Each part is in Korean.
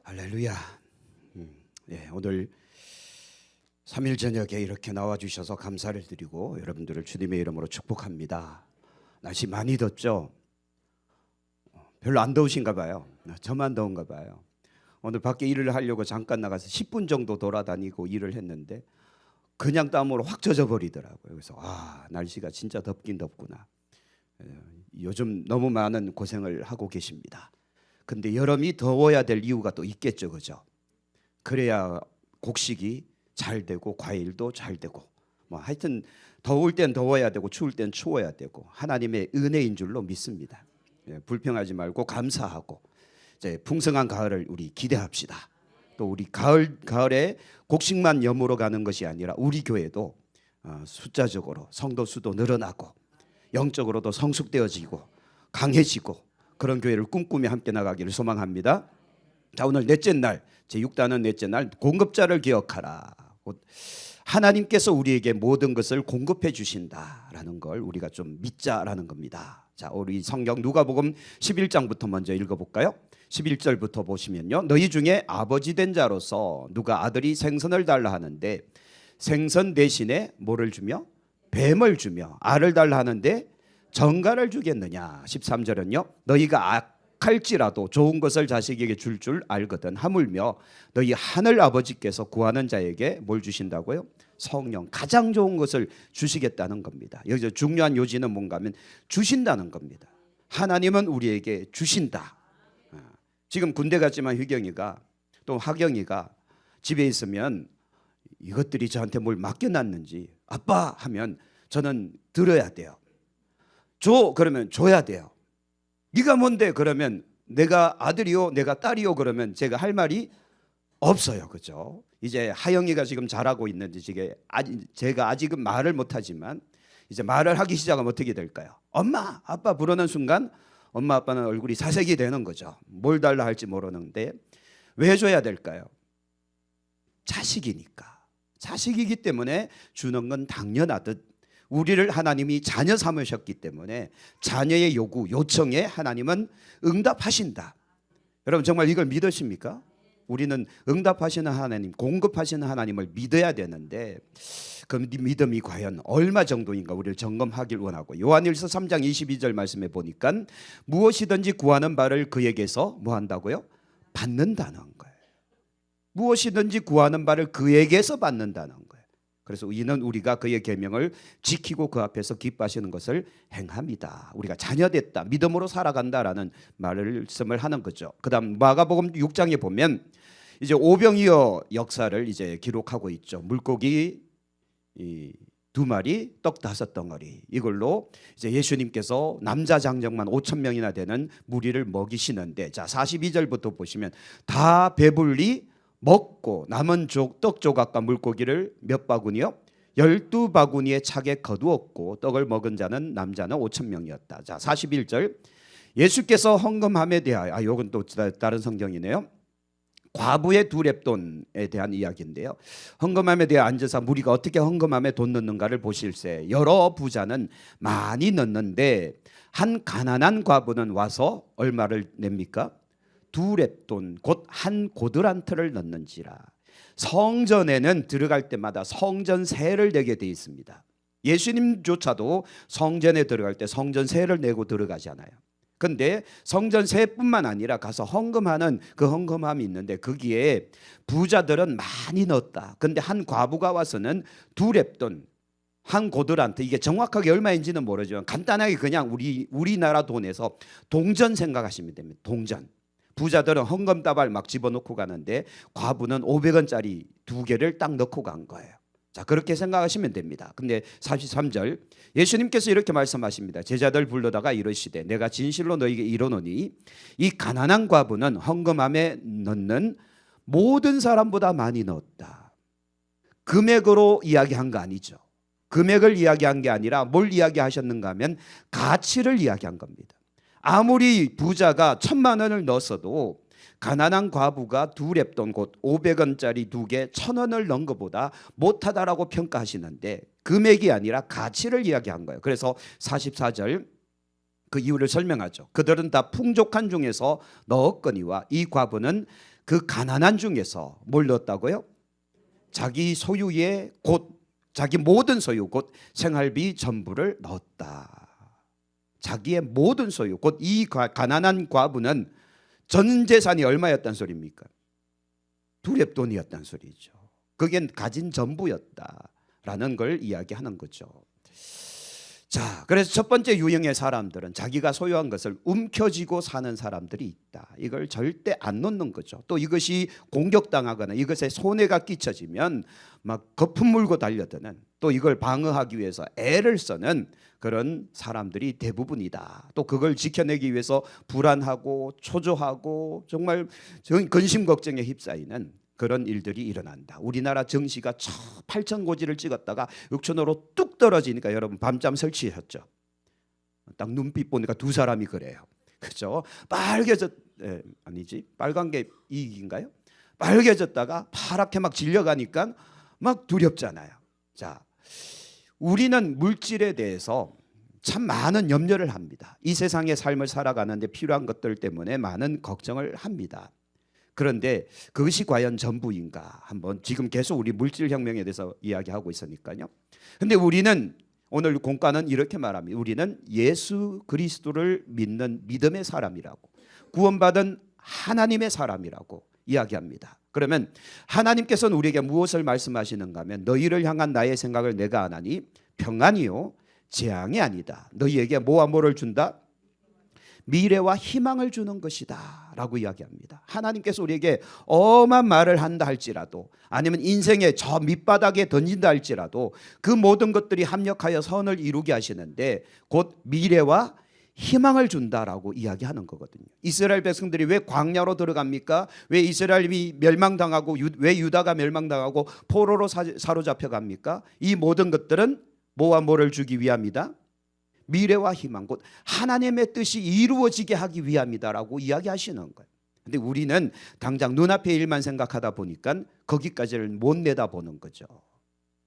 할렐루야. 오늘 3일 저녁에 이렇게 나와주셔서 감사를 드리고 여러분들을 주님의 이름으로 축복합니다. 날씨 많이 덥죠? 별로 안 더우신가 봐요. 저만 더운가 봐요. 오늘 밖에 일을 하려고 잠깐 나가서 10분 정도 돌아다니고 일을 했는데 그냥 땀으로 확 젖어 버리더라고요. 그래서 날씨가 진짜 덥긴 덥구나. 요즘 너무 많은 고생을 하고 계십니다. 근데 여름이 더워야 될 이유가 또 있겠죠, 그죠? 그래야 곡식이 잘 되고 과일도 잘 되고 하여튼 더울 땐 더워야 되고 추울 땐 추워야 되고 하나님의 은혜인 줄로 믿습니다. 불평하지 말고 감사하고 이제 풍성한 가을을 우리 기대합시다. 또 우리 가을에 곡식만 여물어 가는 것이 아니라 우리 교회도 숫자적으로 성도 수도 늘어나고 영적으로도 성숙되어지고 강해지고 그런 교회를 꿈꾸며 함께 나가기를 소망합니다. 자, 오늘 넷째 날, 제6단은 넷째 날, 공급자를 기억하라. 하나님께서 우리에게 모든 것을 공급해 주신다라는 걸 우리가 좀 믿자라는 겁니다. 자, 우리 성경 누가복음 11장부터 먼저 읽어볼까요? 11절부터 보시면요, 너희 중에 아버지 된 자로서 누가 아들이 생선을 달라 하는데 생선 대신에 뭐를 주며? 뱀을 주며 알을 달라 하는데 정갈을 주겠느냐. 13절은요, 너희가 악할지라도 좋은 것을 자식에게 줄 알거든 하물며 너희 하늘 아버지께서 구하는 자에게 뭘 주신다고요? 성령, 가장 좋은 것을 주시겠다는 겁니다. 여기서 중요한 요지는 뭔가 하면 주신다는 겁니다. 하나님은 우리에게 주신다. 지금 군대 갔지만 휘경이가 또 하경이가 집에 있으면 이것들이 저한테 뭘 맡겨놨는지 아빠 하면 저는 들어야 돼요. 줘 그러면 줘야 돼요. 네가 뭔데 그러면 내가 아들이요 내가 딸이요 그러면 제가 할 말이 없어요. 그죠? 이제 하영이가 지금 잘하고 있는데 제가 아직은 말을 못하지만 이제 말을 하기 시작하면 어떻게 될까요? 엄마 아빠 부르는 순간 엄마 아빠는 얼굴이 사색이 되는 거죠. 뭘 달라 할지 모르는데 왜 줘야 될까요? 자식이니까. 자식이기 때문에 주는 건 당연하듯 우리를 하나님이 자녀 삼으셨기 때문에 자녀의 요구, 요청에 하나님은 응답하신다. 여러분 정말 이걸 믿으십니까? 우리는 응답하시는 하나님, 공급하시는 하나님을 믿어야 되는데 그 믿음이 과연 얼마 정도인가 우리를 점검하길 원하고, 요한일서 3장 22절 말씀에 보니까 무엇이든지 구하는 바를 그에게서 뭐 한다고요? 받는다는 거예요. 무엇이든지 구하는 바를 그에게서 받는다는 거예요. 그래서 이는 우리가 그의 계명을 지키고 그 앞에서 기뻐하시는 것을 행합니다. 우리가 자녀됐다, 믿음으로 살아간다라는 말씀을 하는 거죠. 그다음 마가복음 6장에 보면 이제 오병이어 역사를 이제 기록하고 있죠. 물고기 2마리, 떡 5덩어리, 이걸로 이제 예수님께서 남자 장정만 5,000명이나 되는 무리를 먹이시는데, 자 42절부터 보시면 다 배불리 먹고 남은 떡 조각과 물고기를 몇 바구니요? 12바구니에 차게 거두었고 떡을 먹은 자는 남자는 5,000명이었다. 자 41절, 예수께서 헌금함에 대하여, 이건 또 다른 성경이네요. 과부의 2렙돈에 대한 이야기인데요. 헌금함에 대해 앉아서 무리가 어떻게 헌금함에 돈 넣는가를 보실세. 여러 부자는 많이 넣는데 한 가난한 과부는 와서 얼마를 냅니까? 2렙돈, 곧 한 고드란트를 넣는지라. 성전에는 들어갈 때마다 성전세를 내게 돼 있습니다. 예수님조차도 성전에 들어갈 때 성전세를 내고 들어가지 않아요. 근데 성전세뿐만 아니라 가서 헌금하는 그 헌금함이 있는데 거기에 부자들은 많이 넣었다. 근데 한 과부가 와서는 2렙돈, 한 고드란트, 이게 정확하게 얼마인지는 모르지만 간단하게 그냥 우리나라 돈에서 동전 생각하시면 됩니다. 동전. 부자들은 헌금다발 막 집어넣고 가는데 과부는 500원짜리 2개를 딱 넣고 간 거예요. 자, 그렇게 생각하시면 됩니다. 근데 43절, 예수님께서 이렇게 말씀하십니다. 제자들 불러다가 이르시되 내가 진실로 너희에게 이르노니 이 가난한 과부는 헌금함에 넣는 모든 사람보다 많이 넣었다. 금액으로 이야기한 거 아니죠. 금액을 이야기한 게 아니라 뭘 이야기하셨는가 하면 가치를 이야기한 겁니다. 아무리 부자가 1,000만 원을 넣었어도 가난한 과부가 2렙돈, 곧 500원짜리 2개 1,000원을 넣은 것보다 못하다라고 평가하시는데 금액이 아니라 가치를 이야기한 거예요. 그래서 44절 그 이유를 설명하죠. 그들은 다 풍족한 중에서 넣었거니와 이 과부는 그 가난한 중에서 뭘 넣었다고요? 자기 소유의 곧 자기 모든 소유 곧 생활비 전부를 넣었다. 자기의 모든 소유 곧 이 가난한 과부는 전 재산이 얼마였단 소리입니까? 두렙돈이었단 소리죠. 그게 가진 전부였다라는 걸 이야기하는 거죠. 자, 그래서 첫 번째 유형의 사람들은 자기가 소유한 것을 움켜쥐고 사는 사람들이 있다. 이걸 절대 안 놓는 거죠. 또 이것이 공격당하거나 이것에 손해가 끼쳐지면 막 거품 물고 달려드는, 또 이걸 방어하기 위해서 애를 쓰는 그런 사람들이 대부분이다. 또 그걸 지켜내기 위해서 불안하고 초조하고 정말 근심 걱정에 휩싸이는 그런 일들이 일어난다. 우리나라 정시가 8,000고지를 찍었다가 6,000호로 뚝 떨어지니까 여러분 밤잠 설치하셨죠. 딱 눈빛 보니까 두 사람이 그래요. 그렇죠? 아니지, 빨간 게 이익인가요? 빨개졌다가 파랗게 막 질려가니까 막 두렵잖아요. 자, 우리는 물질에 대해서 참 많은 염려를 합니다. 이 세상의 삶을 살아가는데 필요한 것들 때문에 많은 걱정을 합니다. 그런데 그것이 과연 전부인가? 한번 지금 계속 우리 물질 혁명에 대해서 이야기하고 있으니까요. 근데 우리는 오늘 공과는 이렇게 말합니다. 우리는 예수 그리스도를 믿는 믿음의 사람이라고, 구원받은 하나님의 사람이라고 이야기합니다. 그러면 하나님께서는 우리에게 무엇을 말씀하시는가 하면 너희를 향한 나의 생각을 내가 아나니 평안이요 재앙이 아니다. 너희에게 뭐와 뭐를 준다? 미래와 희망을 주는 것이다 라고 이야기합니다. 하나님께서 우리에게 엄한 말을 한다 할지라도, 아니면 인생의 저 밑바닥에 던진다 할지라도 그 모든 것들이 합력하여 선을 이루게 하시는데 곧 미래와 희망을 준다라고 이야기하는 거거든요. 이스라엘 백성들이 왜 광야로 들어갑니까? 왜 이스라엘이 멸망당하고 왜 유다가 멸망당하고 포로로 사로잡혀갑니까? 이 모든 것들은 뭐와 뭐를 주기 위함이다? 미래와 희망, 곧 하나님의 뜻이 이루어지게 하기 위함이다라고 이야기하시는 거예요. 근데 우리는 당장 눈앞의 일만 생각하다 보니까 거기까지를 못 내다보는 거죠.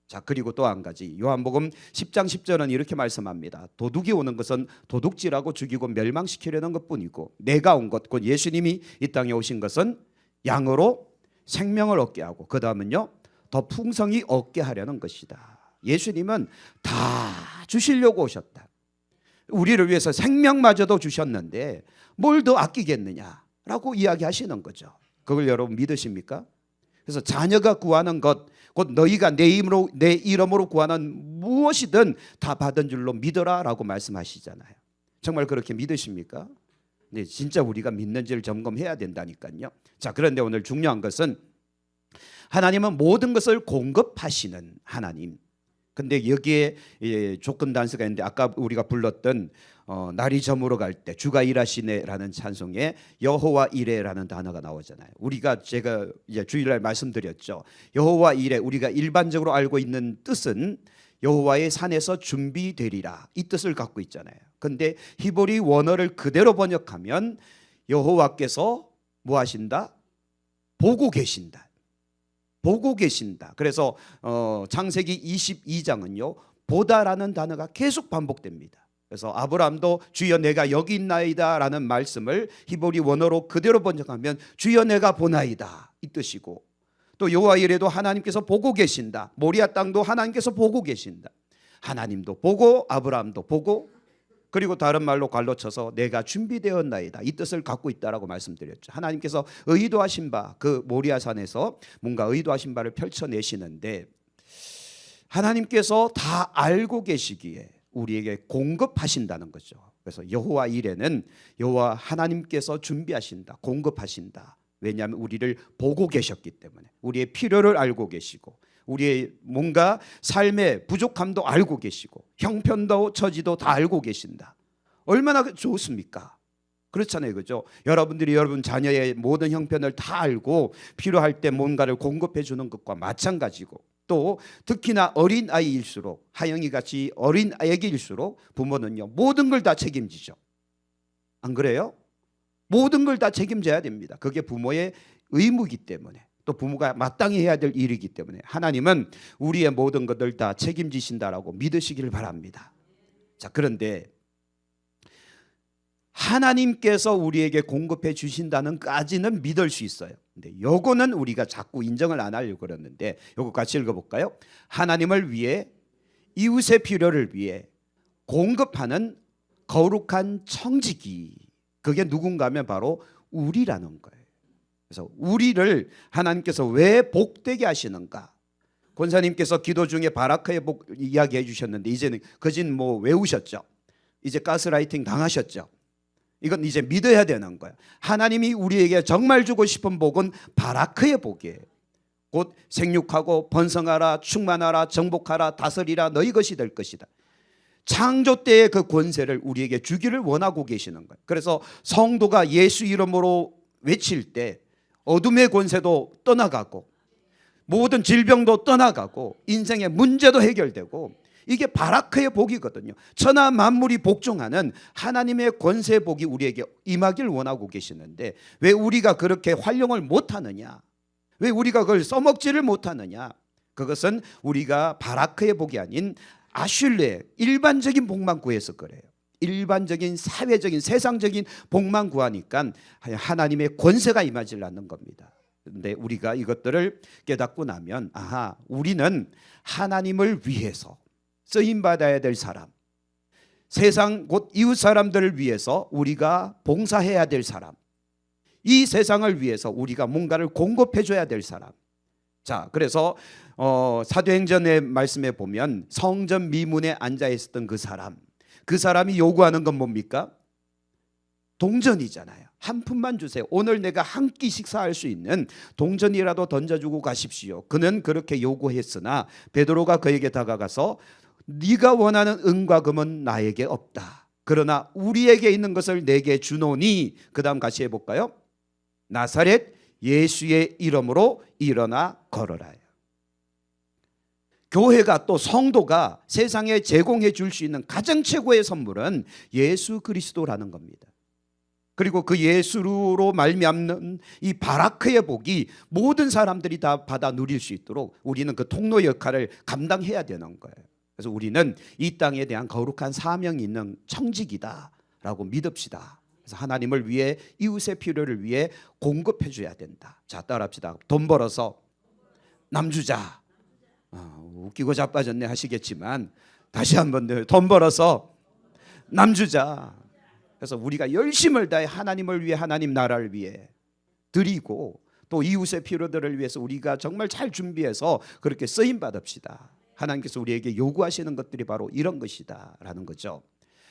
자, 그리고 또 한 가지, 요한복음 10장 10절은 이렇게 말씀합니다. 도둑이 오는 것은 도둑질하고 죽이고 멸망시키려는 것뿐이고 내가 온 것, 곧 예수님이 이 땅에 오신 것은 양으로 생명을 얻게 하고 그 다음은요 더 풍성히 얻게 하려는 것이다. 예수님은 다 주시려고 오셨다. 우리를 위해서 생명마저도 주셨는데 뭘 더 아끼겠느냐라고 이야기하시는 거죠. 그걸 여러분 믿으십니까? 그래서 자녀가 구하는 것, 곧 너희가 내 이름으로 구하는 무엇이든 다 받은 줄로 믿어라라고 말씀하시잖아요. 정말 그렇게 믿으십니까? 네, 진짜 우리가 믿는지를 점검해야 된다니까요. 자, 그런데 오늘 중요한 것은 하나님은 모든 것을 공급하시는 하나님. 근데 여기에 조건 단서가 있는데 아까 우리가 불렀던 날이 저물어 갈 때 주가 일하시네라는 찬송에 여호와 이레라는 단어가 나오잖아요. 제가 이제 주일날 말씀드렸죠. 여호와 이레, 우리가 일반적으로 알고 있는 뜻은 여호와의 산에서 준비되리라, 이 뜻을 갖고 있잖아요. 근데 히브리 원어를 그대로 번역하면 여호와께서 뭐 하신다? 보고 계신다. 보고 계신다. 그래서 창세기 22장은요 보다라는 단어가 계속 반복됩니다. 그래서 아브라함도 주여 내가 여기 있나이다 라는 말씀을 히브리 원어로 그대로 번역하면 주여 내가 보나이다, 이 뜻이고, 또 여호와 이레도 하나님께서 보고 계신다. 모리아 땅도 하나님께서 보고 계신다. 하나님도 보고 아브라함도 보고, 그리고 다른 말로 갈로쳐서 내가 준비되었나이다, 이 뜻을 갖고 있다라고 말씀드렸죠. 하나님께서 의도하신 바, 그 모리아산에서 뭔가 의도하신 바를 펼쳐내시는데 하나님께서 다 알고 계시기에 우리에게 공급하신다는 거죠. 그래서 여호와 이레는 여호와 하나님께서 준비하신다, 공급하신다. 왜냐하면 우리를 보고 계셨기 때문에, 우리의 필요를 알고 계시고 우리의 뭔가 삶의 부족함도 알고 계시고 형편도 처지도 다 알고 계신다. 얼마나 좋습니까? 그렇잖아요, 그죠? 여러분들이 여러분 자녀의 모든 형편을 다 알고 필요할 때 뭔가를 공급해 주는 것과 마찬가지고, 또 특히나 어린 아이일수록, 하영이 같이 어린 아기일수록 부모는요 모든 걸 다 책임지죠. 안 그래요? 모든 걸 다 책임져야 됩니다. 그게 부모의 의무이기 때문에, 또 부모가 마땅히 해야 될 일이기 때문에 하나님은 우리의 모든 것들 다 책임지신다라고 믿으시기를 바랍니다. 자, 그런데 하나님께서 우리에게 공급해 주신다는까지는 믿을 수 있어요. 근데 요거는 우리가 자꾸 인정을 안 하려고 그러는데, 요거 같이 읽어볼까요? 하나님을 위해, 이웃의 필요를 위해 공급하는 거룩한 청지기, 그게 누군가 하면 바로 우리라는 거예요. 그래서 우리를 하나님께서 왜 복되게 하시는가? 권사님께서 기도 중에 바라크의 복 이야기해 주셨는데, 이제는 그진 뭐 외우셨죠? 이제 가스라이팅 당하셨죠? 이건 이제 믿어야 되는 거예요. 하나님이 우리에게 정말 주고 싶은 복은 바라크의 복이에요. 곧 생육하고 번성하라, 충만하라, 정복하라, 다스리라, 너희 것이 될 것이다. 창조 때의 그 권세를 우리에게 주기를 원하고 계시는 거예요. 그래서 성도가 예수 이름으로 외칠 때 어둠의 권세도 떠나가고 모든 질병도 떠나가고 인생의 문제도 해결되고, 이게 바라크의 복이거든요. 천하 만물이 복종하는 하나님의 권세 복이 우리에게 임하길 원하고 계시는데, 왜 우리가 그렇게 활용을 못하느냐? 왜 우리가 그걸 써먹지를 못하느냐? 그것은 우리가 바라크의 복이 아닌 아슐레, 일반적인 복만 구해서 그래요. 일반적인 사회적인 세상적인 복만 구하니까 하나님의 권세가 임하지 않는 겁니다. 그런데 우리가 이것들을 깨닫고 나면, 아하, 우리는 하나님을 위해서 쓰임받아야 될 사람, 세상 곧 이웃 사람들을 위해서 우리가 봉사해야 될 사람, 이 세상을 위해서 우리가 뭔가를 공급해 줘야 될 사람. 자, 그래서 사도행전의 말씀에 보면 성전 미문에 앉아 있었던 그 사람이 요구하는 건 뭡니까? 동전이잖아요. 한 푼만 주세요. 오늘 내가 한 끼 식사할 수 있는 동전이라도 던져주고 가십시오. 그는 그렇게 요구했으나 베드로가 그에게 다가가서 네가 원하는 은과 금은 나에게 없다. 그러나 우리에게 있는 것을 내게 주노니, 그 다음 같이 해볼까요? 나사렛 예수의 이름으로 일어나 걸어라. 교회가 또 성도가 세상에 제공해 줄 수 있는 가장 최고의 선물은 예수 그리스도라는 겁니다. 그리고 그 예수로 말미암는 이 바라크의 복이 모든 사람들이 다 받아 누릴 수 있도록 우리는 그 통로 역할을 감당해야 되는 거예요. 그래서 우리는 이 땅에 대한 거룩한 사명이 있는 청직이다라고 믿읍시다. 그래서 하나님을 위해, 이웃의 필요를 위해 공급해 줘야 된다. 자, 따라합시다. 돈 벌어서 남주자. 웃기고 자빠졌네 하시겠지만 다시 한번 더, 돈 벌어서 남주자. 그래서 우리가 열심을 다해 하나님을 위해, 하나님 나라를 위해 드리고, 또 이웃의 필요들을 위해서 우리가 정말 잘 준비해서 그렇게 쓰임 받읍시다. 하나님께서 우리에게 요구하시는 것들이 바로 이런 것이다라는 거죠.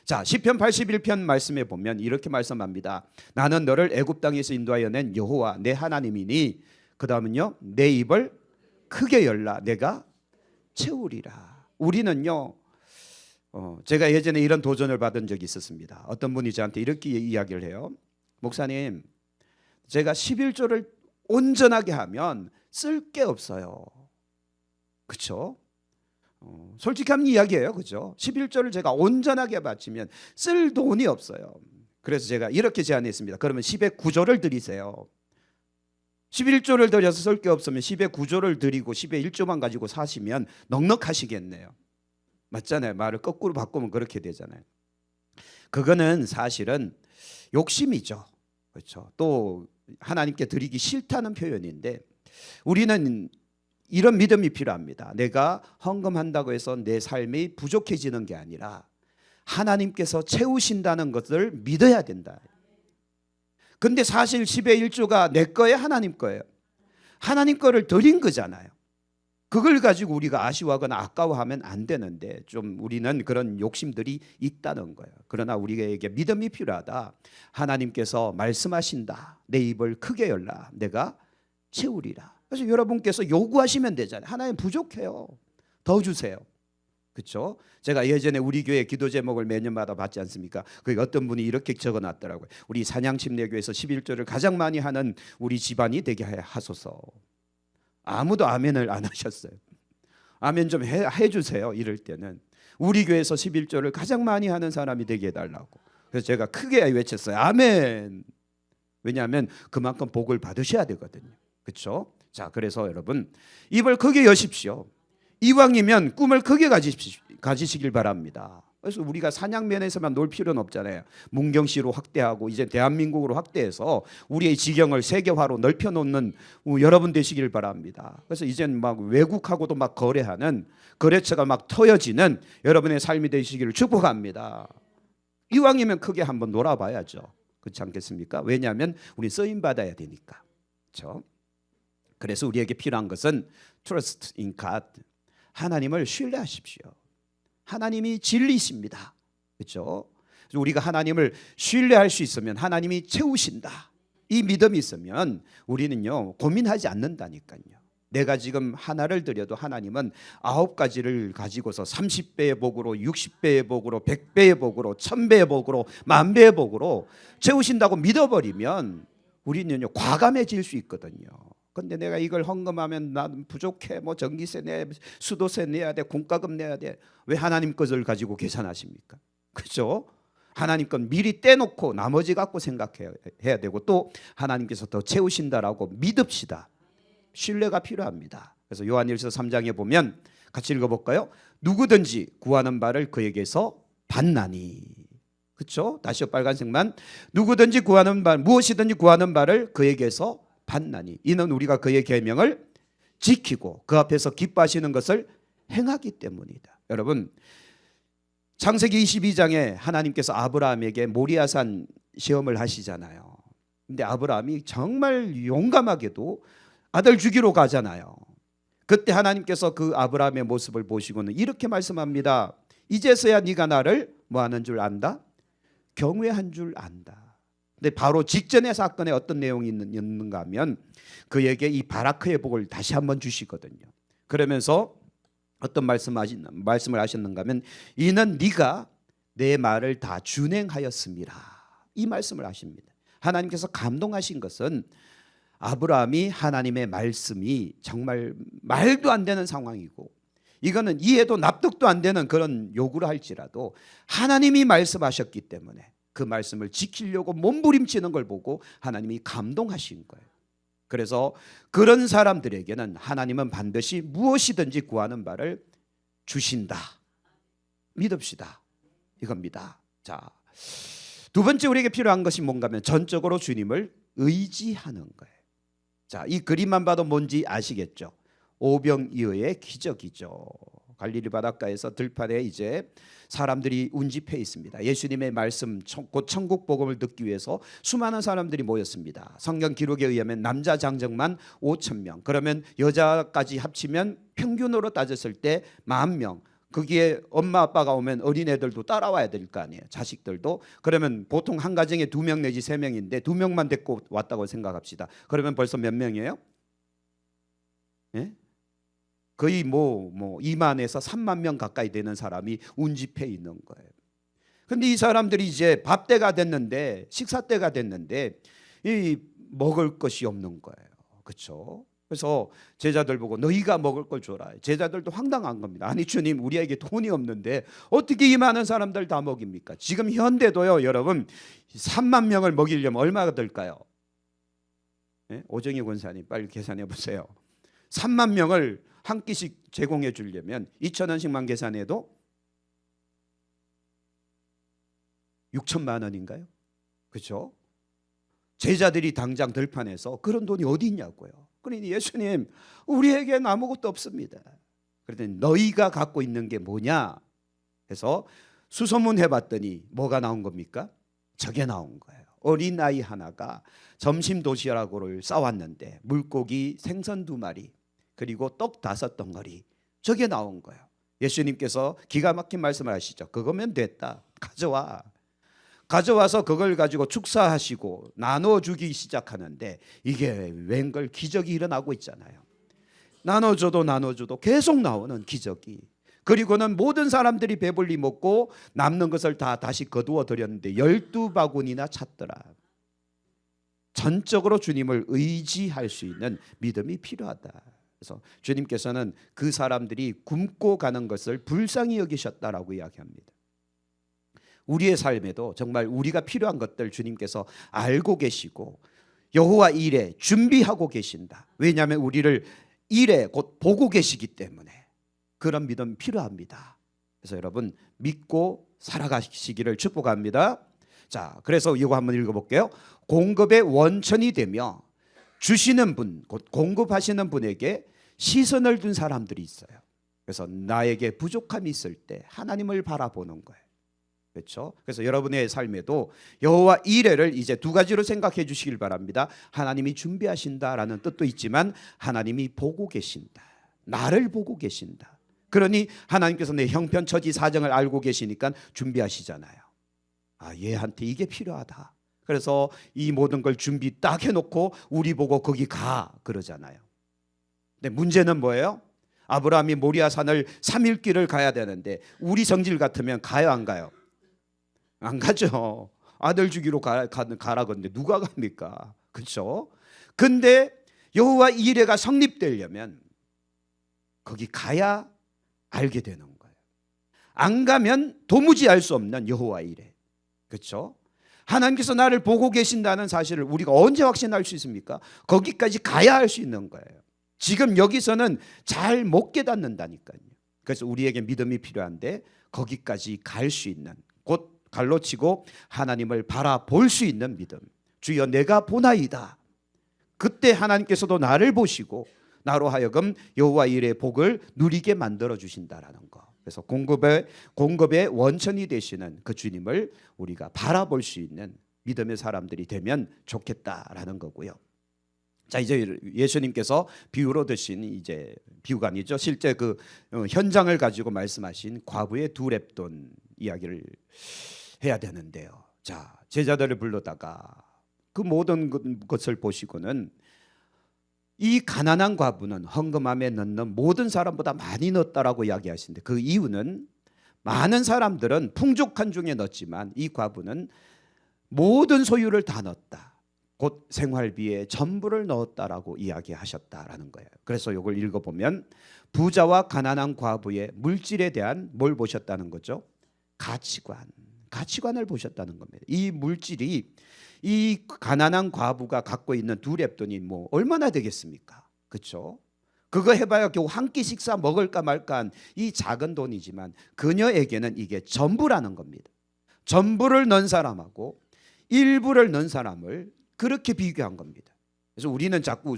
자, 시편 81편 말씀에 보면 이렇게 말씀합니다. 나는 너를 애굽 땅에서 인도하여 낸 여호와 내 하나님이니, 그 다음은요, 내 입을 크게 열라 내가 채우리라. 우리는요, 제가 예전에 이런 도전을 받은 적이 있었습니다. 어떤 분이 저한테 이렇게 이야기를 해요. 목사님, 제가 11조를 온전하게 하면 쓸 게 없어요. 그렇죠? 솔직한 이야기예요. 그죠? 11조를 제가 온전하게 바치면 쓸 돈이 없어요. 그래서 제가 이렇게 제안했습니다. 그러면 10의 9조를 드리세요. 11조를 드려서 쓸 게 없으면 10의 9조를 드리고 10의 1조만 가지고 사시면 넉넉하시겠네요. 맞잖아요. 말을 거꾸로 바꾸면 그렇게 되잖아요. 그거는 사실은 욕심이죠. 그렇죠? 또 하나님께 드리기 싫다는 표현인데, 우리는 이런 믿음이 필요합니다. 내가 헌금한다고 해서 내 삶이 부족해지는 게 아니라 하나님께서 채우신다는 것을 믿어야 된다. 근데 사실 10의 1조가 내 거예요, 하나님 거예요? 하나님 거를 드린 거잖아요. 그걸 가지고 우리가 아쉬워하거나 아까워하면 안 되는데, 좀 우리는 그런 욕심들이 있다는 거예요. 그러나 우리에게 믿음이 필요하다. 하나님께서 말씀하신다. 내 입을 크게 열라 내가 채우리라. 그래서 여러분께서 요구하시면 되잖아요. 하나님 부족해요, 더 주세요. 그렇죠? 제가 예전에 우리 교회 기도 제목을 매년마다 받지 않습니까? 거기 어떤 분이 이렇게 적어놨더라고요. 우리 산양침례교에서 11조를 가장 많이 하는 우리 집안이 되게 하소서. 아무도 아멘을 안 하셨어요. 아멘 좀 해주세요. 이럴 때는 우리 교회에서 11조를 가장 많이 하는 사람이 되게 해달라고. 그래서 제가 크게 외쳤어요. 아멘. 왜냐하면 그만큼 복을 받으셔야 되거든요. 그렇죠? 자, 그래서 여러분 입을 크게 여십시오. 이왕이면 꿈을 크게 가지시길 바랍니다. 그래서 우리가 산양면에서만 놀 필요는 없잖아요. 문경시로 확대하고 이제 대한민국으로 확대해서 우리의 지경을 세계화로 넓혀놓는 여러분 되시길 바랍니다. 그래서 이제는 막 외국하고도 막 거래하는 거래처가 막 터여지는 여러분의 삶이 되시기를 축복합니다. 이왕이면 크게 한번 놀아봐야죠. 그렇지 않겠습니까? 왜냐하면 우리 쓰임 받아야 되니까. 그렇죠? 그래서 우리에게 필요한 것은 trust in God. 하나님을 신뢰하십시오. 하나님이 진리십니다. 그렇죠? 우리가 하나님을 신뢰할 수 있으면 하나님이 채우신다. 이 믿음이 있으면 우리는요 고민하지 않는다니까요. 내가 지금 하나를 드려도 하나님은 9가지를 가지고서 30배의 복으로 60배의 복으로 100배의 복으로 1000배의 복으로 10,000배의 복으로 채우신다고 믿어버리면 우리는요 과감해질 수 있거든요. 근데 내가 이걸 헌금하면 난 부족해. 뭐 전기세 내야 돼, 수도세 내야 돼, 공과금 내야 돼. 왜 하나님 것을 가지고 계산하십니까? 그렇죠? 하나님 것 미리 떼놓고 나머지 갖고 생각해야 되고 또 하나님께서 더 채우신다라고 믿읍시다. 신뢰가 필요합니다. 그래서 요한일서 3장에 보면 같이 읽어볼까요? 누구든지 구하는 바를 그에게서 받나니. 그렇죠? 다시요 빨간색만. 누구든지 구하는 바 무엇이든지 구하는 바를 그에게서 받나니 이는 우리가 그의 계명을 지키고 그 앞에서 기뻐하시는 것을 행하기 때문이다. 여러분 창세기 22장에 하나님께서 아브라함에게 모리아산 시험을 하시잖아요. 근데 아브라함이 정말 용감하게도 아들 죽이러 가잖아요. 그때 하나님께서 그 아브라함의 모습을 보시고는 이렇게 말씀합니다. 이제서야 네가 나를 뭐 하는 줄 안다? 경외한 줄 안다. 근데 바로 직전의 사건에 어떤 내용이 있는가 하면 그에게 이 바라크의 복을 다시 한번 주시거든요. 그러면서 어떤 말씀을 하셨는가 하면 이는 네가 내 말을 다 준행하였음이라. 이 말씀을 하십니다. 하나님께서 감동하신 것은 아브라함이 하나님의 말씀이 정말 말도 안 되는 상황이고 이거는 이해도 납득도 안 되는 그런 요구를 할지라도 하나님이 말씀하셨기 때문에 그 말씀을 지키려고 몸부림치는 걸 보고 하나님이 감동하신 거예요. 그래서 그런 사람들에게는 하나님은 반드시 무엇이든지 구하는 바를 주신다. 믿읍시다. 이겁니다. 자, 두 번째 우리에게 필요한 것이 뭔가 하면 전적으로 주님을 의지하는 거예요. 자, 이 그림만 봐도 뭔지 아시겠죠? 오병이어의 기적이죠. 갈릴리 바닷가에서 들판에 이제 사람들이 운집해 있습니다. 예수님의 말씀 곧 천국 복음을 듣기 위해서 수많은 사람들이 모였습니다. 성경 기록에 의하면 남자 장정만 5,000명. 그러면 여자까지 합치면 평균으로 따졌을 때 10,000명. 거기에 엄마 아빠가 오면 어린애들도 따라와야 될 거 아니에요. 자식들도. 그러면 보통 한 가정에 2명 내지 3명인데 2명만 데리고 왔다고 생각합시다. 그러면 벌써 몇 명이에요? 예? 거의 뭐 2만에서 3만 명 가까이 되는 사람이 운집해 있는 거예요. 근데 이 사람들이 이제 밥 때가 됐는데 식사 때가 됐는데 이 먹을 것이 없는 거예요. 그렇죠? 그래서 제자들 보고 너희가 먹을 걸 줘라. 제자들도 황당한 겁니다. 아니 주님 우리에게 돈이 없는데 어떻게 이 많은 사람들 다 먹입니까? 지금 현대도요 여러분 3만 명을 먹이려면 얼마가 들까요? 네? 오정희 권사님 빨리 계산해 보세요. 3만 명을 한 끼씩 제공해 주려면 2,000원씩만 계산해도 6천만 원인가요? 그렇죠? 제자들이 당장 들판에서 그런 돈이 어디 있냐고요. 그러니 예수님 우리에게는 아무것도 없습니다. 그랬더니 너희가 갖고 있는 게 뭐냐 해서 수소문해 봤더니 뭐가 나온 겁니까? 저게 나온 거예요. 어린아이 하나가 점심 도시락을 싸왔는데 물고기 생선 2마리 그리고 떡 5덩어리 저게 나온 거예요. 예수님께서 기가 막힌 말씀을 하시죠. 그거면 됐다. 가져와. 가져와서 그걸 가지고 축사하시고 나눠주기 시작하는데 이게 웬걸 기적이 일어나고 있잖아요. 나눠줘도 계속 나오는 기적이. 그리고는 모든 사람들이 배불리 먹고 남는 것을 다 다시 거두어 드렸는데 12바구니나 찼더라. 전적으로 주님을 의지할 수 있는 믿음이 필요하다. 그래서 주님께서는 그 사람들이 굶고 가는 것을 불쌍히 여기셨다라고 이야기합니다. 우리의 삶에도 정말 우리가 필요한 것들 주님께서 알고 계시고 여호와 일에 준비하고 계신다. 왜냐하면 우리를 일에 곧 보고 계시기 때문에 그런 믿음 필요합니다. 그래서 여러분 믿고 살아가시기를 축복합니다. 자, 그래서 이거 한번 읽어볼게요. 공급의 원천이 되며 주시는 분, 곧 공급하시는 분에게 시선을 둔 사람들이 있어요. 그래서 나에게 부족함이 있을 때 하나님을 바라보는 거예요. 그렇죠? 그래서 여러분의 삶에도 여호와 이레를 이제 두 가지로 생각해 주시길 바랍니다. 하나님이 준비하신다라는 뜻도 있지만 하나님이 보고 계신다. 나를 보고 계신다. 그러니 하나님께서 내 형편 처지 사정을 알고 계시니까 준비하시잖아요. 아, 얘한테 이게 필요하다. 그래서 이 모든 걸 준비 딱 해놓고 우리 보고 거기 가 그러잖아요. 근데 문제는 뭐예요? 아브라함이 모리아산을 3일 길을 가야 되는데 우리 성질 같으면 가요 안 가요? 안 가죠. 아들 주기로 가라건데 누가 갑니까? 그렇죠? 근데 여호와 이레가 성립되려면 거기 가야 알게 되는 거예요. 안 가면 도무지 알 수 없는 여호와 이레. 그렇죠? 하나님께서 나를 보고 계신다는 사실을 우리가 언제 확신할 수 있습니까? 거기까지 가야 할 수 있는 거예요. 지금 여기서는 잘 못 깨닫는다니까요. 그래서 우리에게 믿음이 필요한데 거기까지 갈 수 있는, 곧 갈로 치고 하나님을 바라볼 수 있는 믿음. 주여 내가 보나이다. 그때 하나님께서도 나를 보시고 나로 하여금 여호와 일의 복을 누리게 만들어 주신다라는 거. 그래서 공급의 원천이 되시는 그 주님을 우리가 바라볼 수 있는 믿음의 사람들이 되면 좋겠다라는 거고요. 자, 이제 예수님께서 비유로 드신 이제 비유가 아니죠. 실제 그 현장을 가지고 말씀하신 과부의 두 렙돈 이야기를 해야 되는데요. 자, 제자들을 불러다가 그 모든 것을 보시고는 이 가난한 과부는 헌금함에 넣는 모든 사람보다 많이 넣었다라고 이야기하시는데 그 이유는 많은 사람들은 풍족한 중에 넣었지만 이 과부는 모든 소유를 다 넣었다. 곧 생활비에 전부를 넣었다라고 이야기하셨다라는 거예요. 그래서 이걸 읽어보면 부자와 가난한 과부의 물질에 대한 뭘 보셨다는 거죠? 가치관을 보셨다는 겁니다. 이 물질이 이 가난한 과부가 갖고 있는 두 렙돈이 뭐 얼마나 되겠습니까? 그렇죠? 그거 해봐야 겨우 한 끼 식사 먹을까 말까한 이 작은 돈이지만 그녀에게는 이게 전부라는 겁니다. 전부를 넣은 사람하고 일부를 넣은 사람을 그렇게 비교한 겁니다. 그래서 우리는 자꾸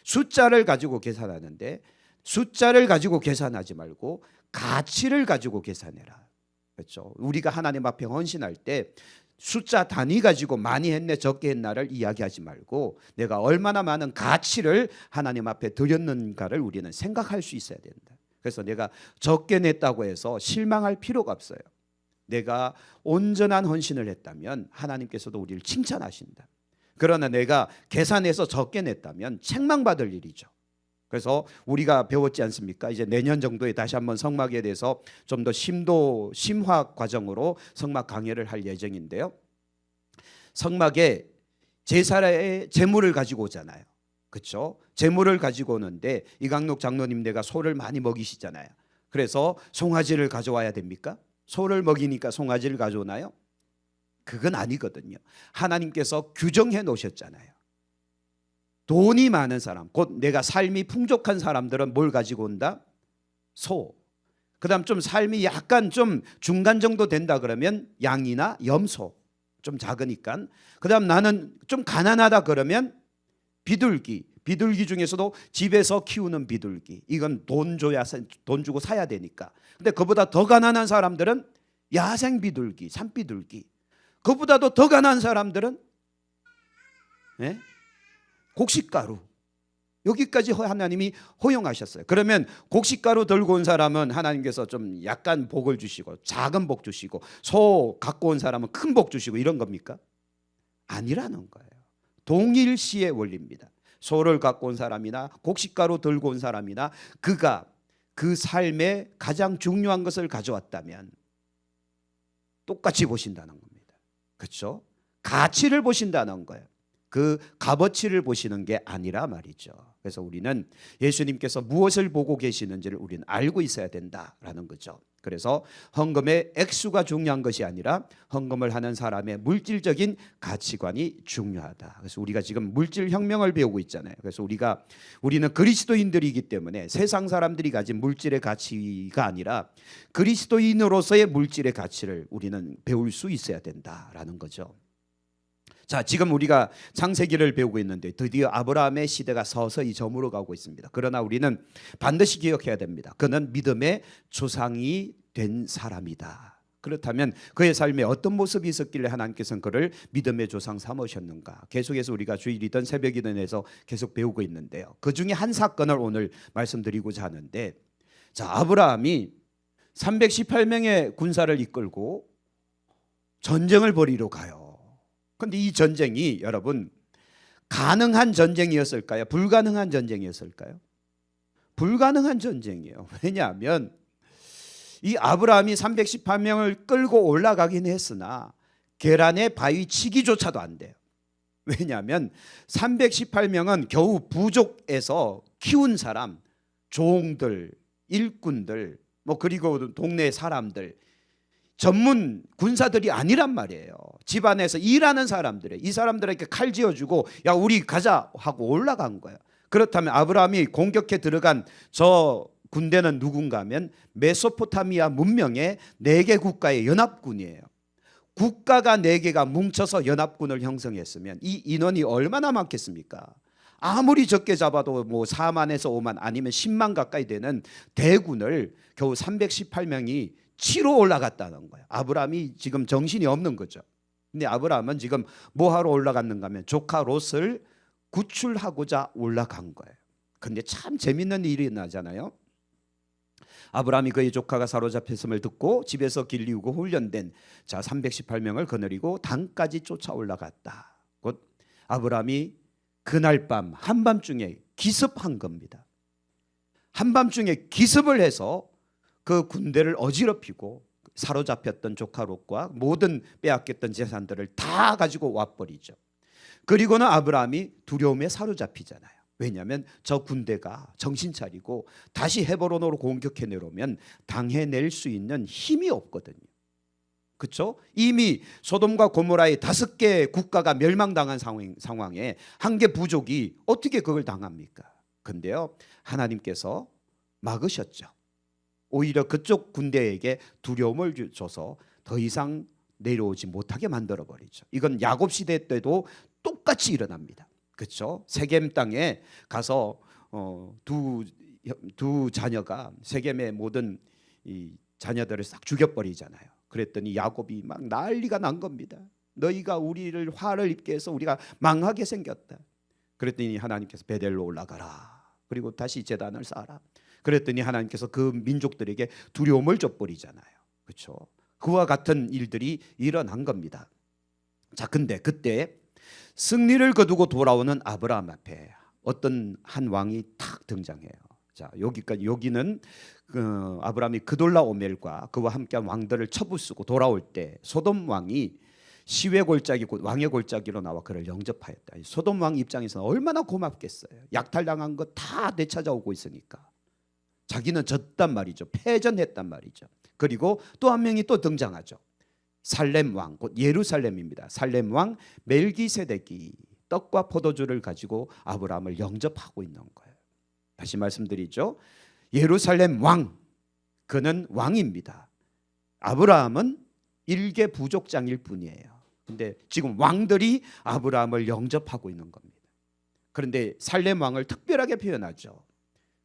숫자를 가지고 계산하는데 숫자를 가지고 계산하지 말고 가치를 가지고 계산해라. 그렇죠? 우리가 하나님 앞에 헌신할 때 숫자 단위 가지고 많이 했네 적게 했나를 이야기하지 말고 내가 얼마나 많은 가치를 하나님 앞에 드렸는가를 우리는 생각할 수 있어야 된다. 그래서 내가 적게 냈다고 해서 실망할 필요가 없어요. 내가 온전한 헌신을 했다면 하나님께서도 우리를 칭찬하신다. 그러나 내가 계산해서 적게 냈다면 책망받을 일이죠. 그래서 우리가 배웠지 않습니까? 이제 내년 정도에 다시 한번 성막에 대해서 좀 더 심화 과정으로 성막 강해를 할 예정인데요. 성막에 제사의 제물을 가지고 오잖아요. 그렇죠? 제물을 가지고 오는데 이강록 장로님 내가 소를 많이 먹이시잖아요. 그래서 송아지를 가져와야 됩니까? 소를 먹이니까 송아지를 가져오나요? 그건 아니거든요. 하나님께서 규정해 놓으셨잖아요. 돈이 많은 사람, 곧 내가 삶이 풍족한 사람들은 뭘 가지고 온다? 소. 그다음 좀 삶이 약간 좀 중간 정도 된다 그러면 양이나 염소. 좀 작으니까. 그다음 나는 좀 가난하다 그러면 비둘기. 비둘기 중에서도 집에서 키우는 비둘기. 이건 돈 주고 사야 되니까. 근데 그보다 더 가난한 사람들은 야생 비둘기, 산비둘기. 그보다도 더 가난한 사람들은 곡식가루. 여기까지 하나님이 허용하셨어요. 그러면 곡식가루 들고 온 사람은 하나님께서 좀 약간 복을 주시고 작은 복 주시고 소 갖고 온 사람은 큰 복 주시고 이런 겁니까? 아니라는 거예요. 동일시의 원리입니다. 소를 갖고 온 사람이나 곡식가루 들고 온 사람이나 그가 그 삶에 가장 중요한 것을 가져왔다면 똑같이 보신다는 겁니다. 그렇죠? 가치를 보신다는 거예요. 그 값어치를 보시는 게 아니라 말이죠. 그래서 우리는 예수님께서 무엇을 보고 계시는지를 우리는 알고 있어야 된다라는 거죠. 그래서 헌금의 액수가 중요한 것이 아니라 헌금을 하는 사람의 물질적인 가치관이 중요하다. 그래서 우리가 지금 물질 혁명을 배우고 있잖아요. 그래서 우리는 그리스도인들이기 때문에 세상 사람들이 가진 물질의 가치가 아니라 그리스도인으로서의 물질의 가치를 우리는 배울 수 있어야 된다라는 거죠. 자, 지금 우리가 창세기를 배우고 있는데 드디어 아브라함의 시대가 서서히 저물어 가고 있습니다. 그러나 우리는 반드시 기억해야 됩니다. 그는 믿음의 조상이 된 사람이다. 그렇다면 그의 삶에 어떤 모습이 있었길래 하나님께서는 그를 믿음의 조상 삼으셨는가? 계속해서 우리가 주일이든 새벽이든 해서 계속 배우고 있는데요. 그 중에 한 사건을 오늘 말씀드리고자 하는데, 자, 아브라함이 318명의 군사를 이끌고 전쟁을 벌이러 가요. 그런데 이 전쟁이 여러분 가능한 전쟁이었을까요? 불가능한 전쟁이었을까요? 불가능한 전쟁이에요. 왜냐하면 이 아브라함이 318명을 끌고 올라가긴 했으나 계란의 바위 치기조차도 안 돼요. 왜냐하면 318명은 겨우 부족에서 키운 사람, 종들, 일꾼들, 그리고 동네 사람들, 전문 군사들이 아니란 말이에요. 집안에서 일하는 사람들이, 이 사람들에게 칼 쥐어주고 야 우리 가자 하고 올라간 거예요. 그렇다면 아브라함이 공격해 들어간 저 군대는 누군가 하면 메소포타미아 문명의 4개 국가의 연합군이에요. 국가가 4개가 뭉쳐서 연합군을 형성했으면 이 인원이 얼마나 많겠습니까? 아무리 적게 잡아도 4만에서 5만 아니면 10만 가까이 되는 대군을 겨우 318명이 치러 올라갔다는 거예요. 아브라함이 지금 정신이 없는 거죠. 근데 아브라함은 지금 뭐하러 올라갔는가 하면 조카 롯을 구출하고자 올라간 거예요. 근데 참 재밌는 일이 일어나잖아요. 아브라함이 그의 조카가 사로잡혔음을 듣고 집에서 길리우고 훈련된 318명을 거느리고 단까지 쫓아 올라갔다. 곧 아브라함이 그날 밤 한밤중에 기습한 겁니다. 한밤중에 기습을 해서 그 군대를 어지럽히고 사로잡혔던 조카 롯과 모든 빼앗겼던 재산들을 다 가지고 와버리죠. 그리고는 아브라함이 두려움에 사로잡히잖아요. 왜냐하면 저 군대가 정신 차리고 다시 헤브론으로 공격해 내려오면 당해낼 수 있는 힘이 없거든요. 그렇죠? 이미 소돔과 고모라의 5개 국가가 멸망당한 상황에 한 개 부족이 어떻게 그걸 당합니까? 근데요, 하나님께서 막으셨죠. 오히려 그쪽 군대에게 두려움을 줘서 더 이상 내려오지 못하게 만들어버리죠. 이건 야곱 시대 때도 똑같이 일어납니다. 그렇죠? 세겜 땅에 가서 두 자녀가 세겜의 모든 이 자녀들을 싹 죽여버리잖아요. 그랬더니 야곱이 막 난리가 난 겁니다. 너희가 우리를 화를 입게 해서 우리가 망하게 생겼다. 그랬더니 하나님께서 베델로 올라가라. 그리고 다시 제단을 쌓아라. 그랬더니 하나님께서 그 민족들에게 두려움을 줘버리잖아요. 그렇죠? 그와 같은 일들이 일어난 겁니다. 자, 근데 그때 승리를 거두고 돌아오는 아브라함 앞에 어떤 한 왕이 탁 등장해요. 자, 여기는 아브라함이 그돌라오멜과 그와 함께한 왕들을 쳐부수고 돌아올 때 소돔 왕이 시외 골짜기 왕의 골짜기로 나와 그를 영접하였다. 소돔 왕 입장에서는 얼마나 고맙겠어요. 약탈당한 거 다 되찾아오고 있으니까. 자기는 졌단 말이죠. 패전했단 말이죠. 그리고 또 한 명이 또 등장하죠. 살렘 왕, 곧 예루살렘입니다. 살렘 왕 멜기세덱이 떡과 포도주를 가지고 아브라함을 영접하고 있는 거예요. 다시 말씀드리죠. 예루살렘 왕, 그는 왕입니다. 아브라함은 일개 부족장일 뿐이에요. 근데 지금 왕들이 아브라함을 영접하고 있는 겁니다. 그런데 살렘 왕을 특별하게 표현하죠.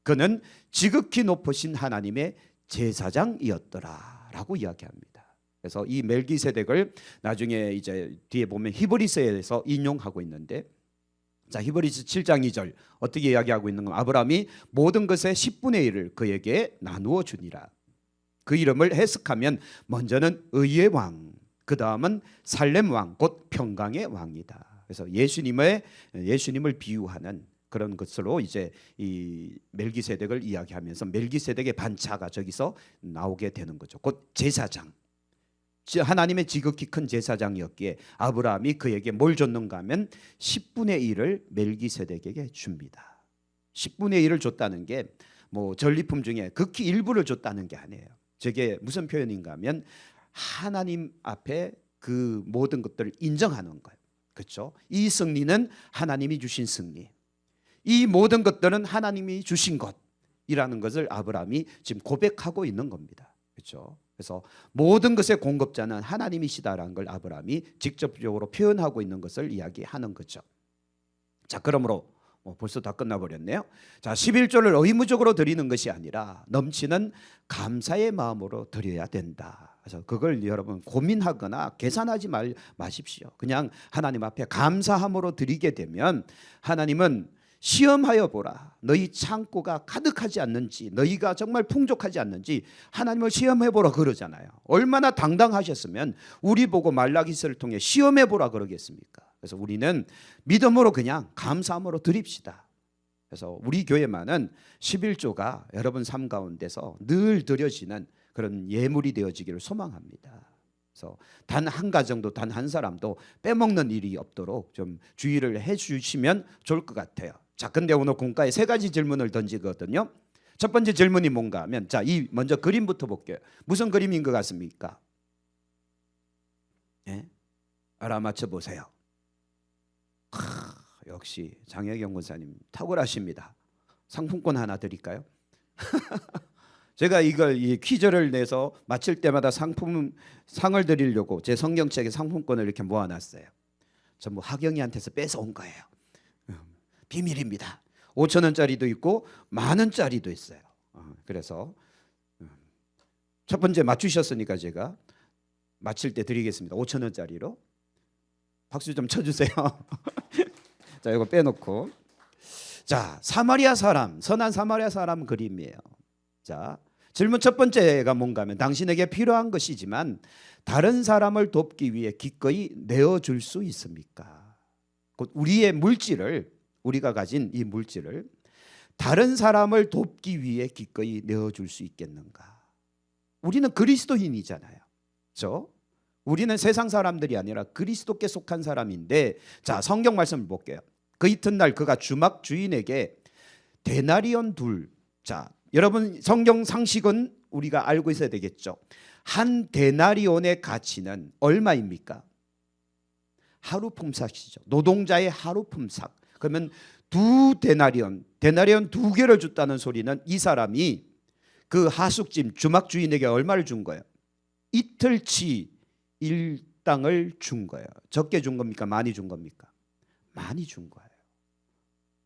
그는 지극히 높으신 하나님의 제사장이었더라라고 이야기합니다. 그래서 이 멜기세덱을 나중에 이제 뒤에 보면 히브리서에서 인용하고 있는데, 자, 히브리서 7장 2절 어떻게 이야기하고 있는 건 아브라함이 모든 것의 10분의 1을 그에게 나누어 주니라. 그 이름을 해석하면 먼저는 의의 왕, 그 다음은 살렘 왕, 곧 평강의 왕이다. 그래서 예수님을 비유하는 그런 것으로 이제 이 멜기세덱을 이야기하면서 멜기세덱의 반차가 저기서 나오게 되는 거죠. 곧 제사장. 하나님의 지극히 큰 제사장이었기에 아브라함이 그에게 뭘 줬는가 하면 10분의 1을 멜기세덱에게 줍니다. 10분의 1을 줬다는 게 뭐 전리품 중에 극히 일부를 줬다는 게 아니에요. 저게 무슨 표현인가 하면 하나님 앞에 그 모든 것들을 인정하는 거예요. 그렇죠? 이 승리는 하나님이 주신 승리, 이 모든 것들은 하나님이 주신 것이라는 것을 아브라함이 지금 고백하고 있는 겁니다. 그렇죠? 그래서 모든 것의 공급자는 하나님이시다라는 걸 아브라함이 직접적으로 표현하고 있는 것을 이야기하는 거죠. 자, 그러므로 벌써 다 끝나버렸네요. 자, 11조를 의무적으로 드리는 것이 아니라 넘치는 감사의 마음으로 드려야 된다. 그래서 그걸 여러분 고민하거나 계산하지 마십시오. 그냥 하나님 앞에 감사함으로 드리게 되면 하나님은 시험하여 보라. 너희 창고가 가득하지 않는지, 너희가 정말 풍족하지 않는지 하나님을 시험해 보라 그러잖아요. 얼마나 당당하셨으면 우리 보고 말라기서를 통해 시험해 보라 그러겠습니까? 그래서 우리는 믿음으로 그냥 감사함으로 드립시다. 그래서 우리 교회만은 11조가 여러분 삶 가운데서 늘 드려지는 그런 예물이 되어지기를 소망합니다. 그래서 단 한 가정도 단 한 사람도 빼먹는 일이 없도록 좀 주의를 해 주시면 좋을 것 같아요. 자, 근데 오늘 공과에 세 가지 질문을 던지거든요. 첫 번째 질문이 뭔가 하면, 자, 이 먼저 그림부터 볼게요. 무슨 그림인 것 같습니까? 예? 알아맞혀 보세요. 역시 장혜경 권사님 탁월하십니다. 상품권 하나 드릴까요? 제가 이걸 이 퀴즈를 내서 마칠 때마다 상을 드리려고 제 성경책에 상품권을 이렇게 모아놨어요. 전부 하경이한테서 뺏어온 거예요. 비밀입니다. 5,000원짜리도 있고 10,000원짜리도 있어요. 그래서 첫 번째 맞추셨으니까 제가 마칠 때 드리겠습니다. 5,000원짜리로 박수 좀 쳐주세요. 자, 이거 빼놓고, 자, 사마리아 사람, 선한 사마리아 사람 그림이에요. 자, 질문 첫 번째가 뭔가 하면 당신에게 필요한 것이지만 다른 사람을 돕기 위해 기꺼이 내어줄 수 있습니까? 곧 우리의 물질을, 우리가 가진 이 물질을 다른 사람을 돕기 위해 기꺼이 내어줄 수 있겠는가? 우리는 그리스도인이잖아요. 그렇죠? 우리는 세상 사람들이 아니라 그리스도께 속한 사람인데, 자, 성경 말씀을 볼게요. 그 이튿날 그가 주막 주인에게 데나리온 둘, 자, 여러분 성경 상식은 우리가 알고 있어야 되겠죠. 한 데나리온의 가치는 얼마입니까? 하루 품삯이죠. 노동자의 하루 품삯. 그러면 두 데나리온 2개를 줬다는 소리는 이 사람이 그 하숙집 주막 주인에게 얼마를 준 거예요? 이틀치 일당을 준 거예요. 적게 준 겁니까? 많이 준 겁니까? 많이 준 거예요.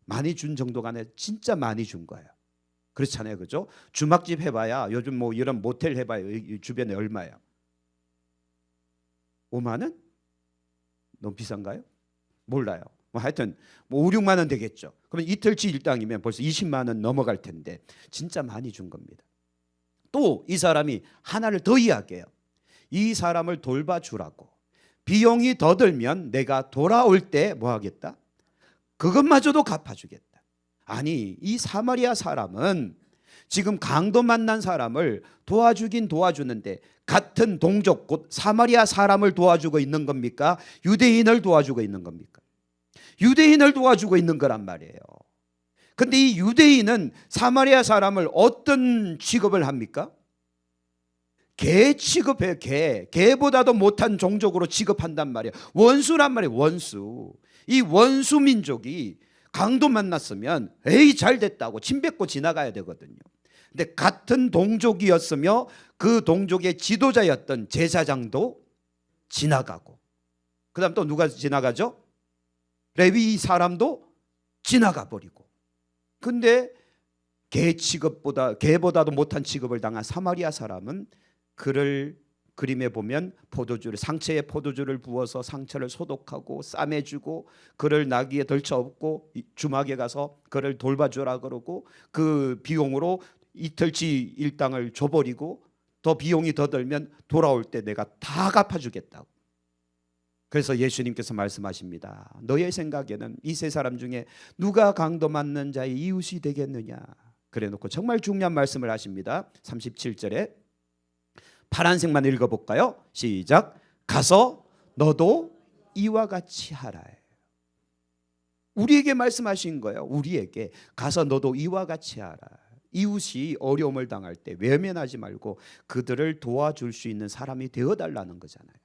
많이 준 정도가 아니라 진짜 많이 준 거예요. 그렇잖아요, 그죠? 주막집 해봐야 요즘 뭐 이런 모텔 해봐야 이 주변에 얼마예요? 5만 원? 너무 비싼가요? 몰라요. 뭐 하여튼 뭐 5, 6만 원 되겠죠. 그러면 이틀치 일당이면 벌써 20만 원 넘어갈 텐데 진짜 많이 준 겁니다. 또 이 사람이 하나를 더 이야기해요. 이 사람을 돌봐주라고. 비용이 더 들면 내가 돌아올 때 뭐 하겠다? 그것마저도 갚아주겠다. 아니, 이 사마리아 사람은 지금 강도 만난 사람을 도와주긴 도와주는데 같은 동족 곧 사마리아 사람을 도와주고 있는 겁니까? 유대인을 도와주고 있는 겁니까? 유대인을 도와주고 있는 거란 말이에요. 근데 이 유대인은 사마리아 사람을 어떤 취급을 합니까? 개 취급해요. 개보다도 못한 종족으로 취급한단 말이에요. 원수란 말이에요. 원수. 이 원수 민족이 강도 만났으면 에이 잘 됐다고 침 뱉고 지나가야 되거든요. 근데 같은 동족이었으며 그 동족의 지도자였던 제사장도 지나가고, 그 다음 또 누가 지나가죠? 레위 사람도 지나가 버리고. 근데 개보다도 못한 취급을 당한 사마리아 사람은 그를 그림에 보면 상처에 포도주를 부어서 상처를 소독하고 싸매주고 그를 나귀에 덜쳐업고 주막에 가서 그를 돌봐주라 그러고 그 비용으로 이틀치 일당을 줘버리고 더 비용이 더 들면 돌아올 때 내가 다 갚아주겠다고. 그래서 예수님께서 말씀하십니다. 너의 생각에는 이 세 사람 중에 누가 강도 맞는 자의 이웃이 되겠느냐. 그래 놓고 정말 중요한 말씀을 하십니다. 37절에 파란색만 읽어볼까요? 시작. 가서 너도 이와 같이 하라. 우리에게 말씀하신 거예요. 우리에게 가서 너도 이와 같이 하라. 이웃이 어려움을 당할 때 외면하지 말고 그들을 도와줄 수 있는 사람이 되어달라는 거잖아요.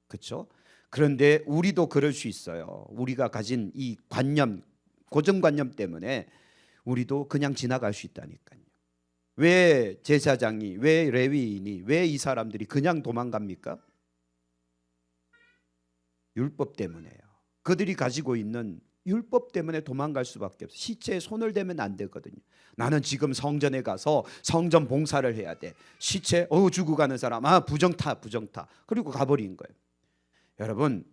그렇죠? 그런데 우리도 그럴 수 있어요. 우리가 가진 이 관념, 고정관념 때문에 우리도 그냥 지나갈 수 있다니까요. 왜 제사장이, 왜 레위인이, 왜 이 사람들이 그냥 도망갑니까? 율법 때문에요. 그들이 가지고 있는 율법 때문에 도망갈 수밖에 없어요. 시체에 손을 대면 안 되거든요. 나는 지금 성전에 가서 성전 봉사를 해야 돼. 시체 죽어가는 사람 부정타. 그리고 가버린 거예요. 여러분,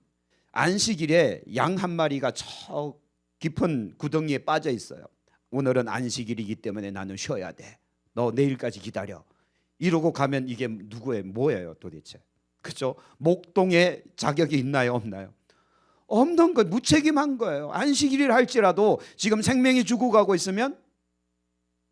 안식일에 양 한 마리가 저 깊은 구덩이에 빠져 있어요. 오늘은 안식일이기 때문에 나는 쉬어야 돼. 너 내일까지 기다려. 이러고 가면 이게 누구의 뭐예요 도대체? 그죠? 목동에 자격이 있나요 없나요? 없는 거, 무책임한 거예요. 안식일을 할지라도 지금 생명이 죽어가고 있으면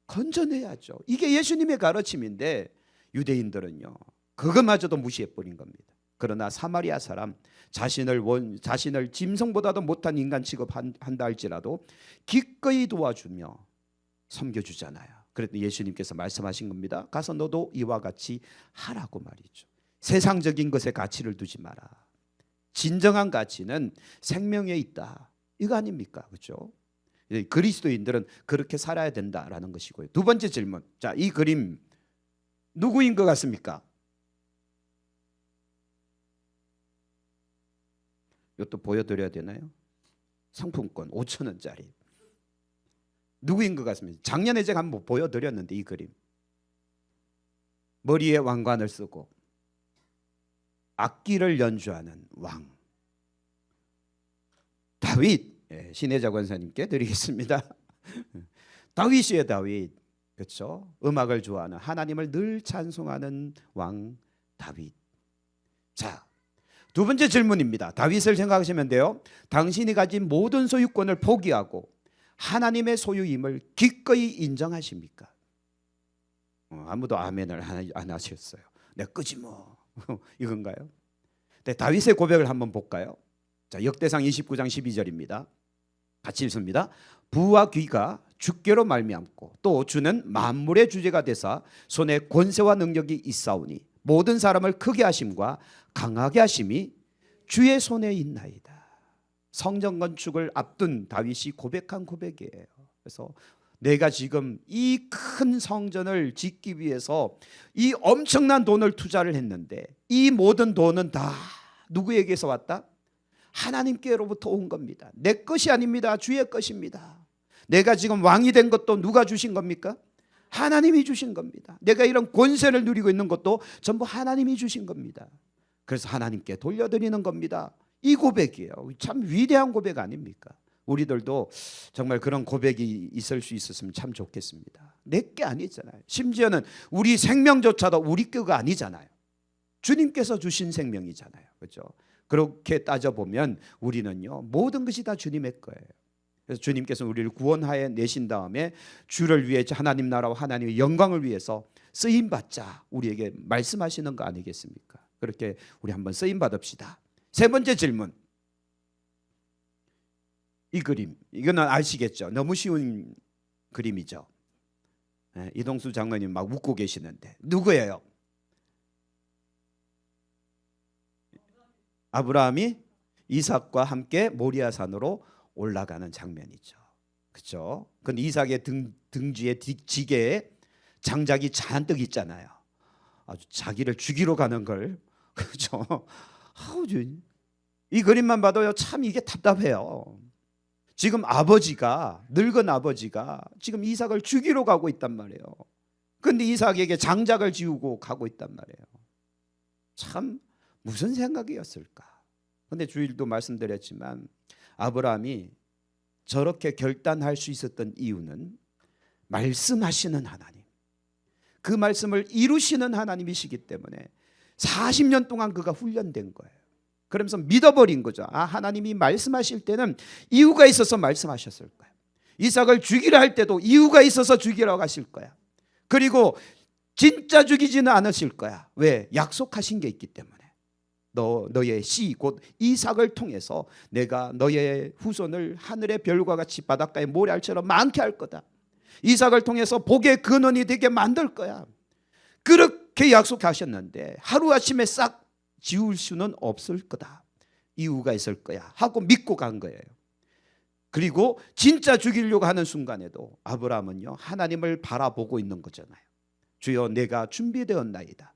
건져내야죠. 이게 예수님의 가르침인데 유대인들은요 그것마저도 무시해버린 겁니다. 그러나 사마리아 사람 자신을 짐승보다도 못한 인간 취급한다 할지라도 기꺼이 도와주며 섬겨주잖아요. 그래도 예수님께서 말씀하신 겁니다. 가서 너도 이와 같이 하라고 말이죠. 세상적인 것에 가치를 두지 마라. 진정한 가치는 생명에 있다. 이거 아닙니까? 그렇죠? 그리스도인들은 그렇게 살아야 된다라는 것이고요. 두 번째 질문. 자, 이 그림 누구인 것 같습니까? 이것도 보여드려야 되나요? 상품권 5,000원짜리. 누구인 것 같습니까? 작년에 제가 한번 보여드렸는데 이 그림. 머리에 왕관을 쓰고 악기를 연주하는 왕 다윗. 신혜자 권사님께 드리겠습니다. 다윗이에요. 다윗. 그렇죠? 음악을 좋아하는, 하나님을 늘 찬송하는 왕 다윗. 자, 두 번째 질문입니다. 다윗을 생각하시면 돼요. 당신이 가진 모든 소유권을 포기하고 하나님의 소유임을 기꺼이 인정하십니까? 아무도 아멘을 안 하셨어요. 내가 끄지 뭐 이건가요? 네, 다윗의 고백을 한번 볼까요? 자, 역대상 29장 12절입니다. 같이 읽습니다. 부와 귀가 주께로 말미암고 또 주는 만물의 주제가 되사 손에 권세와 능력이 있사오니 모든 사람을 크게 하심과 강하게 하심이 주의 손에 있나이다. 성전 건축을 앞둔 다윗이 고백한 고백이에요. 그래서 내가 지금 이 큰 성전을 짓기 위해서 이 엄청난 돈을 투자를 했는데 이 모든 돈은 다 누구에게서 왔다? 하나님께로부터 온 겁니다. 내 것이 아닙니다. 주의 것입니다. 내가 지금 왕이 된 것도 누가 주신 겁니까? 하나님이 주신 겁니다. 내가 이런 권세를 누리고 있는 것도 전부 하나님이 주신 겁니다. 그래서 하나님께 돌려드리는 겁니다. 이 고백이에요. 참 위대한 고백 아닙니까? 우리들도 정말 그런 고백이 있을 수 있었으면 참 좋겠습니다. 내게 아니잖아요. 심지어는 우리 생명조차도 우리 거가 아니잖아요. 주님께서 주신 생명이잖아요. 그렇죠? 그렇게 따져보면 우리는요 모든 것이 다 주님의 거예요. 그래서 주님께서 우리를 구원하여 내신 다음에 주를 위해 하나님 나라와 하나님의 영광을 위해서 쓰임받자 우리에게 말씀하시는 거 아니겠습니까? 그렇게 우리 한번 쓰임받읍시다. 세 번째 질문. 이 그림 이거는 아시겠죠? 너무 쉬운 그림이죠. 이동수 장로님 막 웃고 계시는데 누구예요? 아브라함이 이삭과 함께 모리아산으로 올라가는 장면이죠. 그렇죠? 근데 이삭의 등지에 지게에 장작이 잔뜩 있잖아요. 아주 자기를 죽이러 가는 걸. 그렇죠? 이 그림만 봐도요 참 이게 답답해요. 지금 아버지가 늙은 아버지가 지금 이삭을 죽이러 가고 있단 말이에요. 근데 이삭에게 장작을 지우고 가고 있단 말이에요. 참 무슨 생각이었을까? 근데 주일도 말씀드렸지만 아브라함이 저렇게 결단할 수 있었던 이유는 말씀하시는 하나님, 그 말씀을 이루시는 하나님이시기 때문에 40년 동안 그가 훈련된 거예요. 그러면서 믿어버린 거죠. 하나님이 말씀하실 때는 이유가 있어서 말씀하셨을 거야. 이삭을 죽이려 할 때도 이유가 있어서 죽이라고 하실 거야. 그리고 진짜 죽이지는 않으실 거야. 왜? 약속하신 게 있기 때문에. 너의 씨 곧 이삭을 통해서 내가 너의 후손을 하늘의 별과 같이 바닷가의 모래알처럼 많게 할 거다. 이삭을 통해서 복의 근원이 되게 만들 거야. 그렇게 약속하셨는데 하루아침에 싹 지울 수는 없을 거다. 이유가 있을 거야 하고 믿고 간 거예요. 그리고 진짜 죽이려고 하는 순간에도 아브라함은요, 하나님을 바라보고 있는 거잖아요. 주여 내가 준비되었나이다.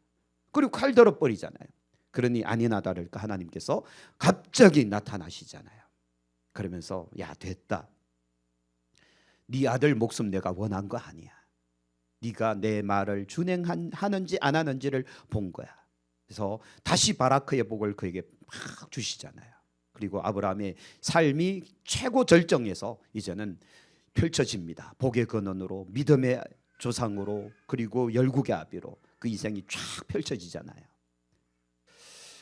그리고 칼 들어버리잖아요. 그러니 아니나 다를까 하나님께서 갑자기 나타나시잖아요. 그러면서 야 됐다. 네 아들 목숨 내가 원한 거 아니야. 네가 내 말을 준행하는지 안 하는지를 본 거야. 그래서 다시 바라크의 복을 그에게 막 주시잖아요. 그리고 아브라함의 삶이 최고 절정에서 이제는 펼쳐집니다. 복의 근원으로, 믿음의 조상으로, 그리고 열국의 아비로 그 인생이 쫙 펼쳐지잖아요.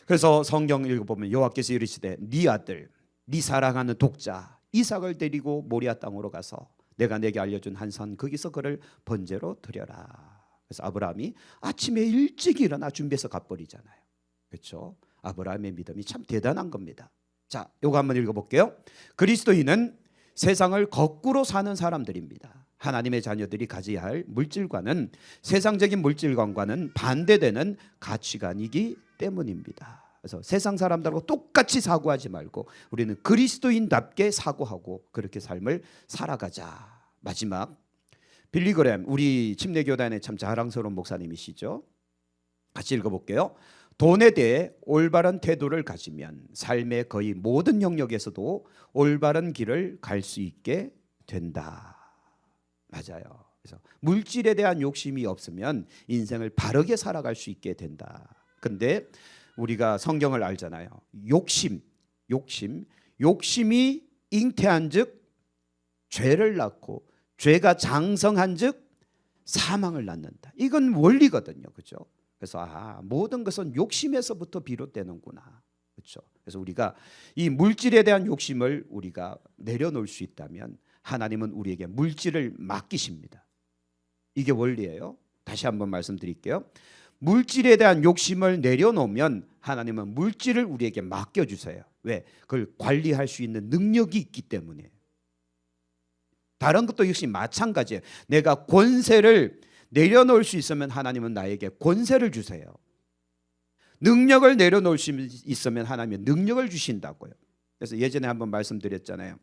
그래서 성경 읽어보면 여호와께서 이르시되 네 아들 네 사랑하는 독자 이삭을 데리고 모리아 땅으로 가서 내가 내게 알려준 한 산 거기서 그를 번제로 드려라. 그래서 아브라함이 아침에 일찍 일어나 준비해서 가버리잖아요. 그렇죠? 아브라함의 믿음이 참 대단한 겁니다. 자, 요거 한번 읽어볼게요. 그리스도인은 세상을 거꾸로 사는 사람들입니다. 하나님의 자녀들이 가져야 할 물질과는, 세상적인 물질관과는 반대되는 가치관이기 때문입니다. 그래서 세상 사람들하고 똑같이 사고하지 말고 우리는 그리스도인답게 사고하고 그렇게 삶을 살아가자. 마지막, 빌리그램, 우리 침례교단의 참 자랑스러운 목사님이시죠. 같이 읽어볼게요. 돈에 대해 올바른 태도를 가지면 삶의 거의 모든 영역에서도 올바른 길을 갈 수 있게 된다. 맞아요. 그래서 물질에 대한 욕심이 없으면 인생을 바르게 살아갈 수 있게 된다. 근데 우리가 성경을 알잖아요. 욕심이 잉태한즉 죄를 낳고 죄가 장성한즉 사망을 낳는다. 이건 원리거든요. 그렇죠? 그래서 모든 것은 욕심에서부터 비롯되는구나. 그렇죠? 그래서 우리가 이 물질에 대한 욕심을 우리가 내려놓을 수 있다면 하나님은 우리에게 물질을 맡기십니다. 이게 원리예요. 다시 한번 말씀드릴게요. 물질에 대한 욕심을 내려놓으면 하나님은 물질을 우리에게 맡겨주세요. 왜? 그걸 관리할 수 있는 능력이 있기 때문에. 다른 것도 역시 마찬가지예요. 내가 권세를 내려놓을 수 있으면 하나님은 나에게 권세를 주세요. 능력을 내려놓을 수 있으면 하나님은 능력을 주신다고요. 그래서 예전에 한번 말씀드렸잖아요.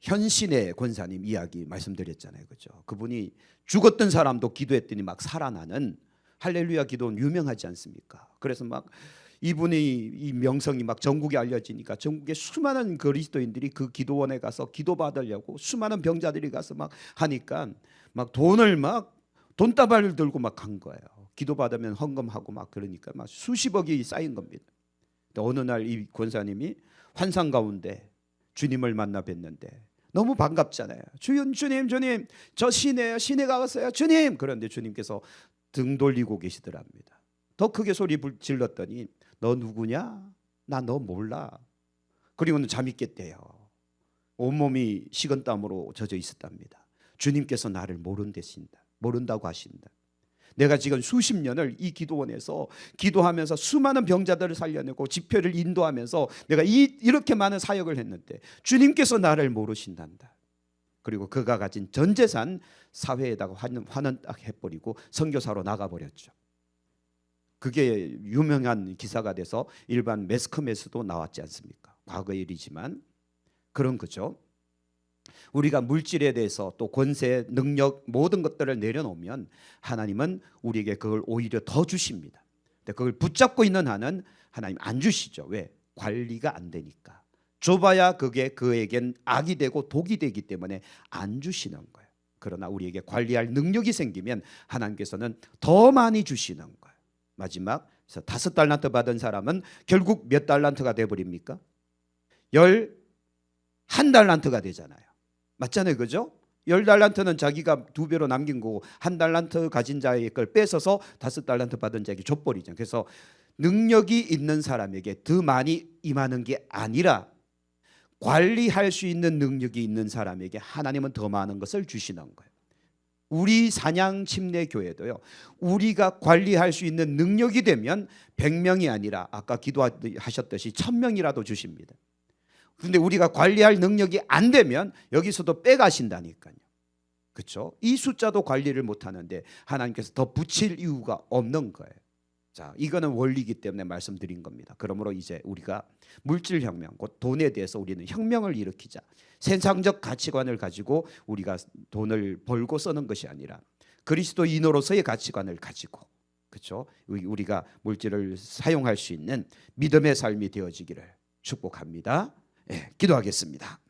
현신의 권사님 이야기 말씀드렸잖아요. 그렇죠? 그분이 죽었던 사람도 기도했더니 막 살아나는 할렐루야 기도는 유명하지 않습니까? 그래서 막 이분이 이 명성이 막 전국에 알려지니까 전국의 수많은 그리스도인들이 그 기도원에 가서 기도받으려고 수많은 병자들이 가서 막 하니까 막 돈다발을 들고 막 간 거예요. 기도받으면 헌금하고 막 그러니까 막 수십억이 쌓인 겁니다. 어느 날 이 권사님이 환상 가운데 주님을 만나 뵀는데 너무 반갑잖아요. 주님 저 시내에 가봤어요 주님. 그런데 주님께서 등 돌리고 계시더랍니다. 더 크게 소리 질렀더니 너 누구냐? 나 너 몰라. 그리고는 잠이 깼대요. 온몸이 식은땀으로 젖어 있었답니다. 주님께서 나를 모른다고 하신다. 내가 지금 수십 년을 이 기도원에서 기도하면서 수많은 병자들을 살려내고 집회를 인도하면서 내가 이렇게 많은 사역을 했는데 주님께서 나를 모르신단다. 그리고 그가 가진 전 재산 사회에다가 환원 딱 해버리고 선교사로 나가버렸죠. 그게 유명한 기사가 돼서 일반 매스컴에서도 나왔지 않습니까? 과거의 일이지만 그런 거죠. 우리가 물질에 대해서 또 권세, 능력 모든 것들을 내려놓으면 하나님은 우리에게 그걸 오히려 더 주십니다. 근데 그걸 붙잡고 있는 한은 하나님 안 주시죠. 왜? 관리가 안 되니까. 줘봐야 그게 그에겐 악이 되고 독이 되기 때문에 안 주시는 거예요. 그러나 우리에게 관리할 능력이 생기면 하나님께서는 더 많이 주시는 거예요. 마지막 5달란트 받은 사람은 결국 몇 달란트가 돼버립니까? 11달란트가 되잖아요. 맞잖아요. 그죠? 10달란트는 자기가 2배로 남긴 거고 1달란트 가진 자의 걸 뺏어서 5달란트 받은 자에게 줘버리죠. 그래서 능력이 있는 사람에게 더 많이 임하는 게 아니라 관리할 수 있는 능력이 있는 사람에게 하나님은 더 많은 것을 주시는 거예요. 우리 산양 침례 교회도요, 우리가 관리할 수 있는 능력이 되면 100명이 아니라 아까 기도하셨듯이 1000명이라도 주십니다. 그런데 우리가 관리할 능력이 안 되면 여기서도 빼가신다니까요. 그렇죠? 이 숫자도 관리를 못 하는데 하나님께서 더 붙일 이유가 없는 거예요. 자, 이거는 원리이기 때문에 말씀드린 겁니다. 그러므로 이제 우리가 물질 혁명, 곧 돈에 대해서 우리는 혁명을 일으키자. 세상적 가치관을 가지고 우리가 돈을 벌고 쓰는 것이 아니라 그리스도인으로서의 가치관을 가지고, 그렇죠? 우리가 물질을 사용할 수 있는 믿음의 삶이 되어지기를 축복합니다. 예, 기도하겠습니다.